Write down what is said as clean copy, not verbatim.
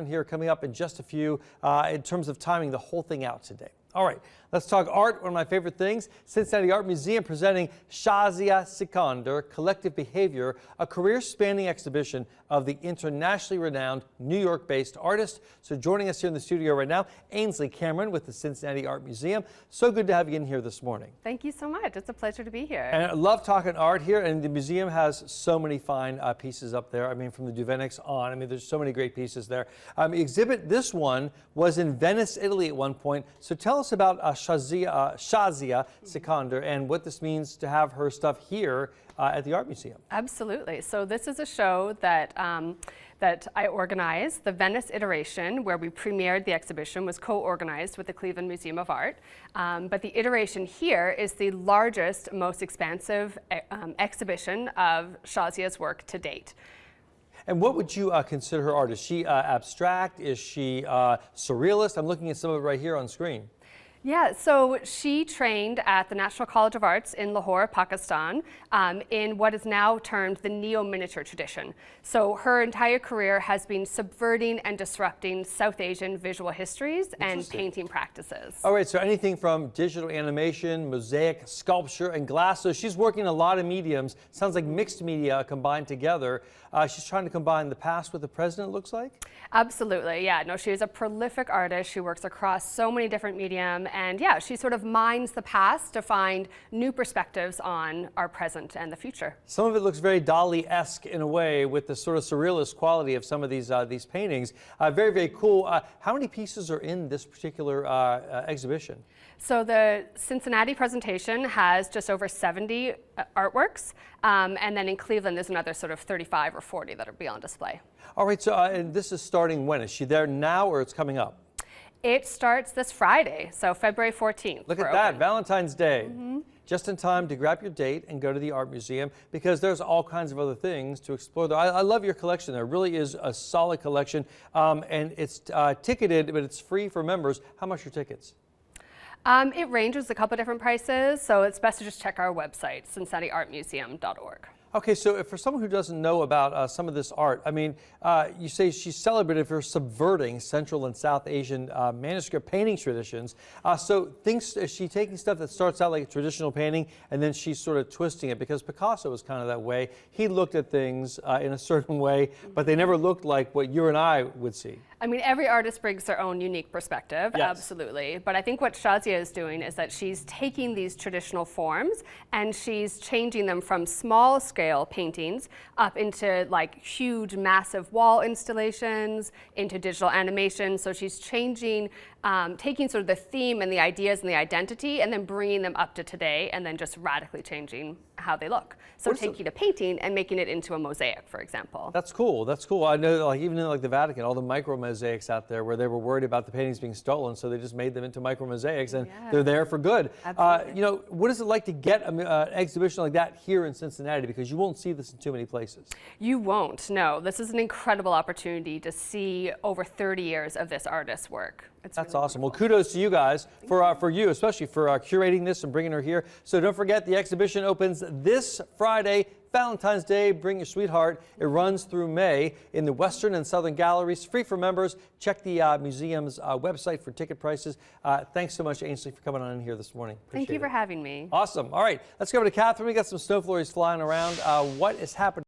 Here coming up in just a few in terms of timing the whole thing out today. All right, let's talk art, one of my favorite things. Cincinnati Art Museum presenting Shazia Sikander, Collective Behavior, a career-spanning exhibition of the internationally renowned New York-based artist. So joining us here in the studio right now, Ainsley Cameron with the Cincinnati Art Museum. So good to have you in here this morning. Thank you so much. It's a pleasure to be here. And I love talking art here, and the museum has so many fine pieces up there. I mean, from the Duveniks on, I mean, there's so many great pieces there. Exhibit this one was in Venice, Italy at one point. So tell us about Shazia Sikander and what this means to have her stuff here at the Art Museum. Absolutely. So this is a show that that I organized. The Venice iteration, where we premiered the exhibition, was co-organized with the Cleveland Museum of Art. But the iteration here is the largest, most expansive exhibition of Shazia's work to date. And what would you consider her art? Is she abstract? Is she surrealist? I'm looking at some of it right here on screen. Yeah, so she trained at the National College of Arts in Lahore, Pakistan, in what is now termed the neo-miniature tradition. So her entire career has been subverting and disrupting South Asian visual histories and painting practices. All right, so anything from digital animation, mosaic, sculpture, and glass. So she's working a lot of mediums. Sounds like mixed media combined together. She's trying to combine the past with the present, it looks like? Absolutely, yeah. No, she is a prolific artist. She works across so many different mediums. And yeah, she sort of mines the past to find new perspectives on our present and the future. Some of it looks very Dali-esque in a way, with the sort of surrealist quality of some of these paintings. Very, very cool. How many pieces are in this particular exhibition? So the Cincinnati presentation has just over 70 artworks, and then in Cleveland there's another sort of 35 or 40 that will be on display. All right, so and this is starting when? Is she there now or it's coming up? It starts this Friday, so February 14th. Look at that, Valentine's Day. Just in time to grab your date and go to the Art Museum, because there's all kinds of other things to explore there. I love your collection. There really is a solid collection, and it's ticketed, but it's free for members. How much are tickets? It ranges a couple different prices, so it's best to just check our website, cincinnatiartmuseum.org. Okay, so for someone who doesn't know about some of this art, I mean, you say she's celebrated for subverting Central and South Asian manuscript painting traditions. So is she taking stuff that starts out like a traditional painting and then she's sort of twisting it? Because Picasso was kind of that way. He looked at things in a certain way, but they never looked like what you and I would see. I mean, every artist brings their own unique perspective, absolutely. But I think what Shazia is doing is that she's taking these traditional forms and she's changing them from small scale paintings up into like huge, massive wall installations, into digital animation. So she's changing, taking sort of the theme and the ideas and the identity and then bringing them up to today and then just radically changing how they look. So taking a painting and making it into a mosaic, for example. That's cool. That's cool. I know, like even in like the Vatican, all the micro mosaics out there where they were worried about the paintings being stolen, so they just made them into micro mosaics, and they're there for good. You know, what is it like to get an exhibition like that here in Cincinnati? Because you won't see this in too many places. You won't. No, this is an incredible opportunity to see over 30 years of this artist's work. That's really awesome. Wonderful. Well, kudos to you guys for you, especially for curating this and bringing her here. So don't forget, the exhibition opens this Friday, Valentine's Day. Bring your sweetheart. It runs through May in the Western and Southern galleries. Free for members. Check the museum's website for ticket prices. Thanks so much, Ainsley, for coming on in here this morning. Thank you for having me. Awesome. All right, let's go over to Catherine. We got some snow flurries flying around. What is happening?